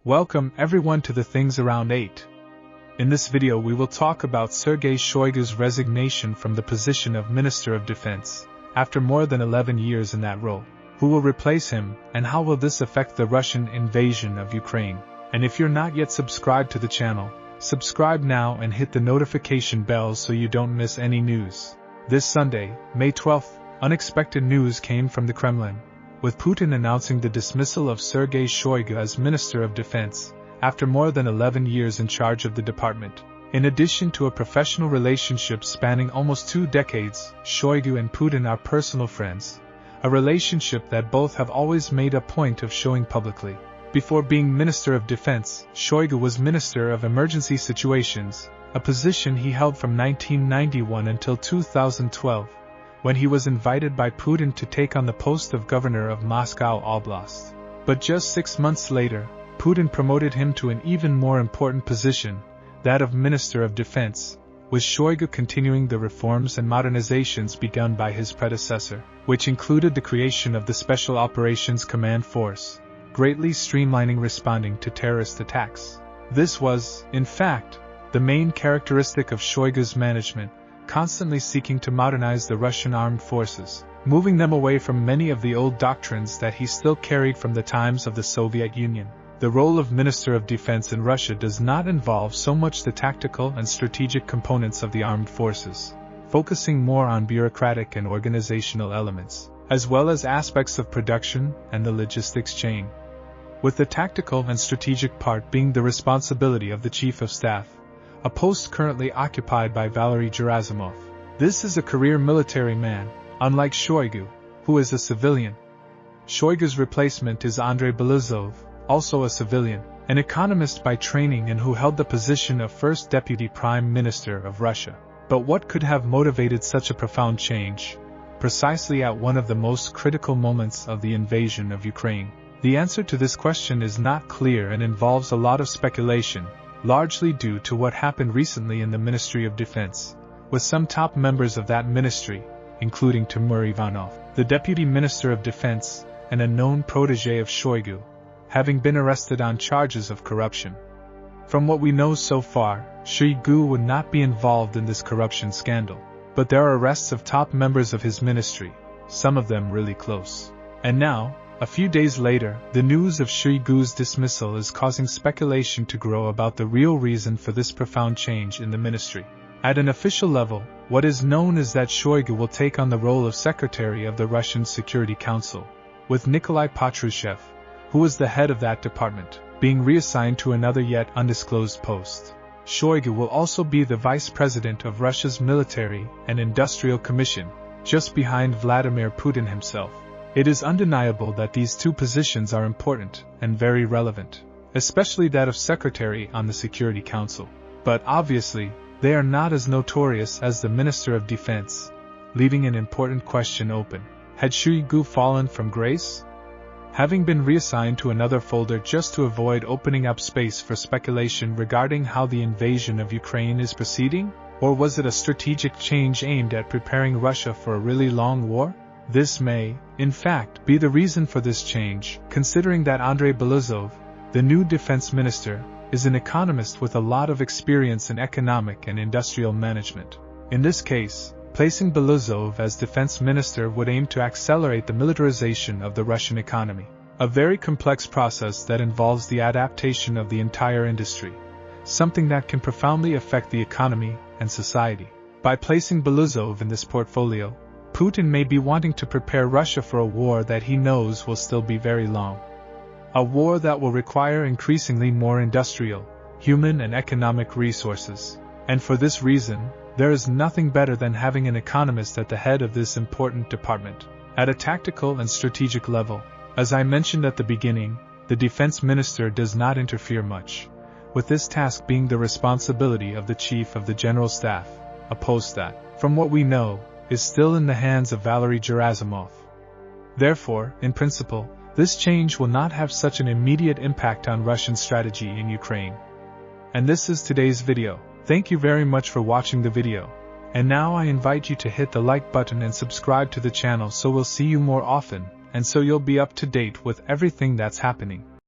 Welcome everyone to the Things Around 8. In this video we will talk about Sergei Shoigu's resignation from the position of Minister of Defense, after more than 11 years in that role. Who will replace him, and how will this affect the Russian invasion of Ukraine? And if you're not yet subscribed to the channel, subscribe now and hit the notification bell so you don't miss any news. This Sunday, May 12th, unexpected news came from the Kremlin, with Putin announcing the dismissal of Sergei Shoigu as Minister of Defense, after more than 11 years in charge of the department. In addition to a professional relationship spanning almost 2 decades, Shoigu and Putin are personal friends, a relationship that both have always made a point of showing publicly. Before being Minister of Defense, Shoigu was Minister of Emergency Situations, a position he held from 1991 until 2012. When he was invited by Putin to take on the post of governor of Moscow Oblast. But just 6 months later, Putin promoted him to an even more important position, that of Minister of Defense, with Shoigu continuing the reforms and modernizations begun by his predecessor, which included the creation of the Special Operations Command Force, greatly streamlining responding to terrorist attacks. This was, in fact, the main characteristic of Shoigu's management, constantly seeking to modernize the Russian armed forces, moving them away from many of the old doctrines that he still carried from the times of the Soviet Union. The role of Minister of Defense in Russia does not involve so much the tactical and strategic components of the armed forces, focusing more on bureaucratic and organizational elements, as well as aspects of production and the logistics chain, with the tactical and strategic part being the responsibility of the Chief of Staff, a post currently occupied by Vladimir. This is a career military man, unlike Shoigu, who is a civilian. Shoigu's replacement is Andrei Belazov, also a civilian, an economist by training and who held the position of First Deputy Prime Minister of Russia. But what could have motivated such a profound change, precisely at one of the most critical moments of the invasion of Ukraine? The answer to this question is not clear and involves a lot of speculation, largely due to what happened recently in the Ministry of Defense, with some top members of that ministry, including Timur Ivanov, the Deputy Minister of Defense, and a known protege of Shoigu, having been arrested on charges of corruption. From what we know so far, Shoigu would not be involved in this corruption scandal, but there are arrests of top members of his ministry, some of them really close. And now, a few days later, the news of Shoigu's dismissal is causing speculation to grow about the real reason for this profound change in the ministry. At an official level, what is known is that Shoigu will take on the role of Secretary of the Russian Security Council, with Nikolai Patrushev, who was the head of that department, being reassigned to another yet undisclosed post. Shoigu will also be the Vice President of Russia's Military and Industrial Commission, just behind Vladimir Putin himself. It is undeniable that these two positions are important and very relevant, especially that of Secretary on the Security Council. But obviously, they are not as notorious as the Minister of Defense, leaving an important question open. Had Shoigu fallen from grace? Having been reassigned to another folder just to avoid opening up space for speculation regarding how the invasion of Ukraine is proceeding? Or was it a strategic change aimed at preparing Russia for a really long war? This may, in fact, be the reason for this change, considering that Andrei Belazov, the new defense minister, is an economist with a lot of experience in economic and industrial management. In this case, placing Belazov as defense minister would aim to accelerate the militarization of the Russian economy, a very complex process that involves the adaptation of the entire industry, something that can profoundly affect the economy and society. By placing Belazov in this portfolio, Putin may be wanting to prepare Russia for a war that he knows will still be very long. A war that will require increasingly more industrial, human and economic resources. And for this reason, there is nothing better than having an economist at the head of this important department. At a tactical and strategic level, as I mentioned at the beginning, the defense minister does not interfere much, with this task being the responsibility of the Chief of the General Staff, a post that, from what we know, is still in the hands of Vladimir. Therefore, in principle, this change will not have such an immediate impact on Russian strategy in Ukraine. And this is today's video. Thank you very much for watching the video. And now I invite you to hit the like button and subscribe to the channel so we'll see you more often, and so you'll be up to date with everything that's happening.